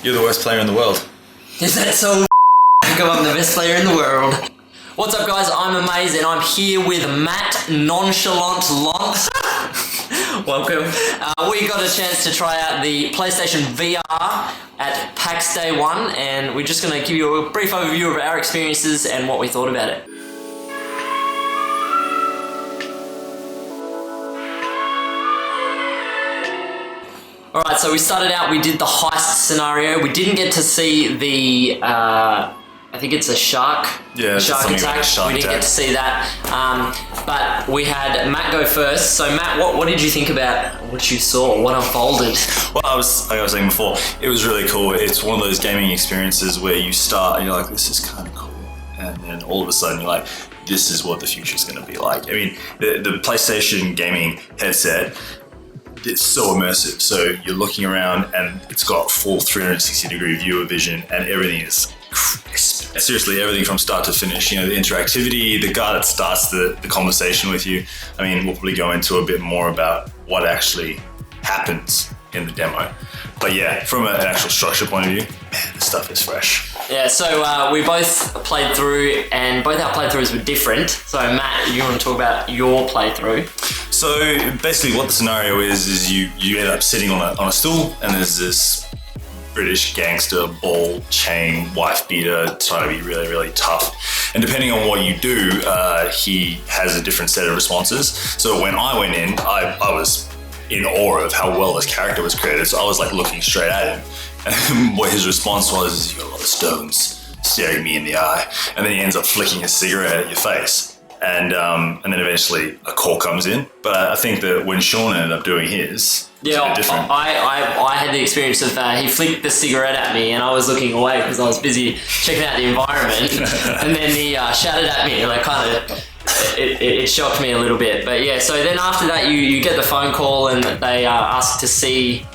You're the worst player in the world. Is that so? I'm the best player in the world. What's up, guys? I'm Amaze, and I'm here with Matt NonchaLondt. Welcome. We got a chance to try out the PlayStation VR at PAX Day 1, and we're just going to give you a brief overview of our experiences and what we thought about it. Alright, so we started out, we did the heist scenario. We didn't get to see the, I think it's a shark. Yeah, shark attack. Like we didn't get to see that. But we had Matt go first. So Matt, what did you think about what you saw? What unfolded? Well, like I was saying before, it was really cool. It's one of those gaming experiences where you start and you're like, this is kind of cool. And then all of a sudden you're like, this is what the future's going to be like. I mean, the PlayStation gaming headset, it's so immersive. So you're looking around and it's got full 360-degree viewer vision, and everything is crisp. Seriously, everything from start to finish. You know, the interactivity, the guy that starts the conversation with you. I mean, we'll probably go into a bit more about what actually happens in the demo. But yeah, from an actual structure point of view, man, the stuff is fresh. Yeah, so we both played through, and both our playthroughs were different. So Matt, you want to talk about your playthrough? So basically what the scenario is you end up sitting on a stool, and there's this British gangster, ball chain, wife beater, trying to be really, really tough. And depending on what you do, he has a different set of responses. So when I went in, I was in awe of how well this character was created. So I was like looking straight at him. And what his response was is, you got a lot of stones staring me in the eye. And then he ends up flicking a cigarette at your face. And then eventually a call comes in. But I think that when Sean ended up doing his, yeah, a bit different. I had the experience of he flicked the cigarette at me, and I was looking away because I was busy checking out the environment. And then he shouted at me, and like kind of it shocked me a little bit. But yeah, so then after that you get the phone call, and they asked to see.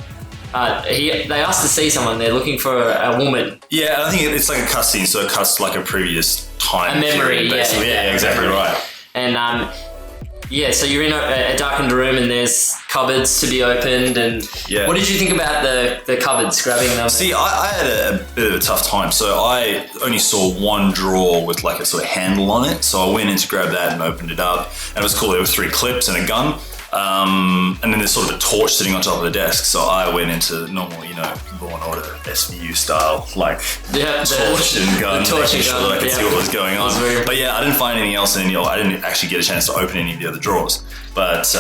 They asked to see someone. They're looking for a woman. Yeah, I think it's like a cutscene, so it cuts like a previous time. A memory, period, basically. Yeah, exactly right. And yeah, so you're in a darkened room, and there's cupboards to be opened. And yeah. What did you think about the cupboards, grabbing them? See, I had a bit of a tough time. So I only saw one drawer with like a sort of handle on it. So I went in to grab that and opened it up. And it was cool. There were 3 clips and a gun. And then there's sort of a torch sitting on top of the desk. So I went into normal, Law and Order SVU style, like torch and gun, making sure that I could see what was going on. But yeah, I didn't find anything else in any. I didn't actually get a chance to open any of the other drawers. But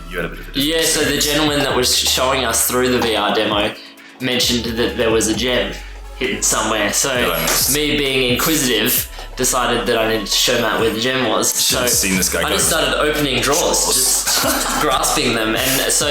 you had a bit of a difference. Yeah, so the gentleman that was showing us through the VR demo mentioned that there was a gem hidden somewhere. So me being inquisitive, decided that I needed to show Matt where the gem was. So seen this guy I just started opening drawers, just grasping them. And so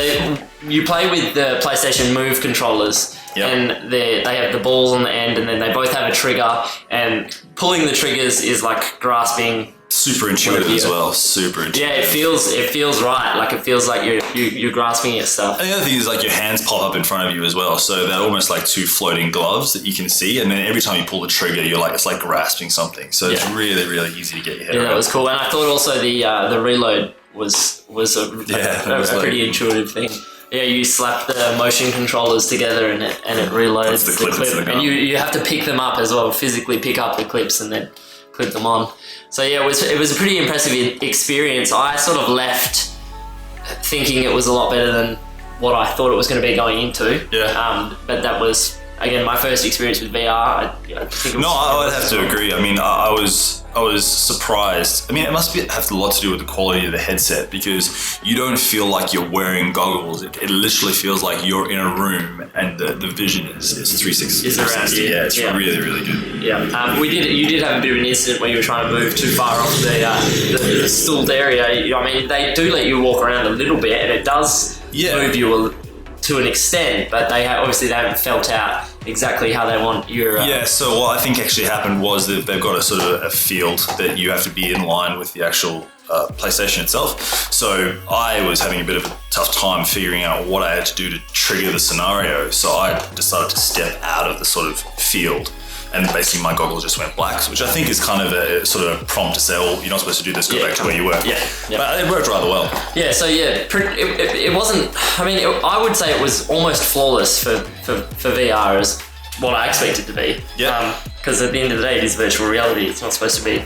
you play with the PlayStation Move controllers, and they have the balls on the end, and then they both have a trigger, and pulling the triggers is like grasping. Super intuitive as well. Super intuitive. Yeah, it feels right. Like it feels like you're grasping at stuff. And the other thing is like your hands pop up in front of you as well. So they're almost like 2 floating gloves that you can see. And then every time you pull the trigger, it's like grasping something. So it's really, really easy to get your head around. That was cool. And I thought also the reload was a pretty intuitive thing. Yeah, you slap the motion controllers together and it reloads the clip. And you have to pick them up as well, physically pick up the clips and then clip them on. So yeah, it was a pretty impressive experience. I sort of left thinking it was a lot better than what I thought it was going to be going into. Yeah. But that was, again, my first experience with VR. I think it was I would have to agree. I mean, I was surprised. I mean, it must have a lot to do with the quality of the headset, because you don't feel like you're wearing goggles. It literally feels like you're in a room and the vision is 360. It's around you. Yeah, it's really, really good. Yeah. You did have a bit of an incident where you were trying to move too far off the stooled area. I mean, they do let you walk around a little bit, and it does move you to an extent, but they haven't felt out exactly how they want your... So what I think actually happened was that they've got a sort of a field that you have to be in line with the actual PlayStation itself. So I was having a bit of a tough time figuring out what I had to do to trigger the scenario. So I decided to step out of the sort of field. and basically my goggle just went black, which I think is kind of a sort of a prompt to say, oh, you're not supposed to do this, go back to where you were. Yeah. But it worked rather well. Yeah, so it wasn't, I mean, I would say it was almost flawless for VR as what I expect it to be. Yeah. Because at the end of the day, it is virtual reality. It's not supposed to be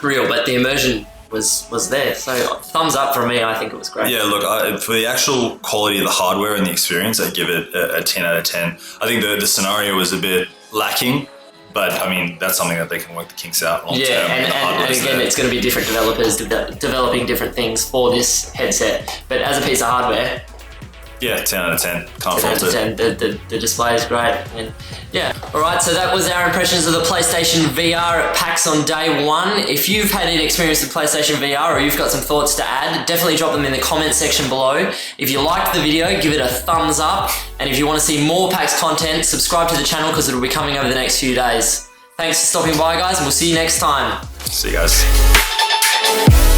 real, but the immersion was there. So thumbs up from me. I think it was great. Yeah, look, for the actual quality of the hardware and the experience, I give it a 10 out of 10. I think the scenario was a bit lacking, but I mean, that's something that they can work the kinks out long term. And again, it's going to be different developers developing different things for this headset. But as a piece of hardware, yeah, 10 out of 10. Can't fault it. 10. The display is great. And yeah. All right, so that was our impressions of the PlayStation VR at PAX on day 1. If you've had an experience with PlayStation VR or you've got some thoughts to add, definitely drop them in the comment section below. If you liked the video, give it a thumbs up. And if you want to see more PAX content, subscribe to the channel because it'll be coming over the next few days. Thanks for stopping by, guys, and we'll see you next time. See you guys.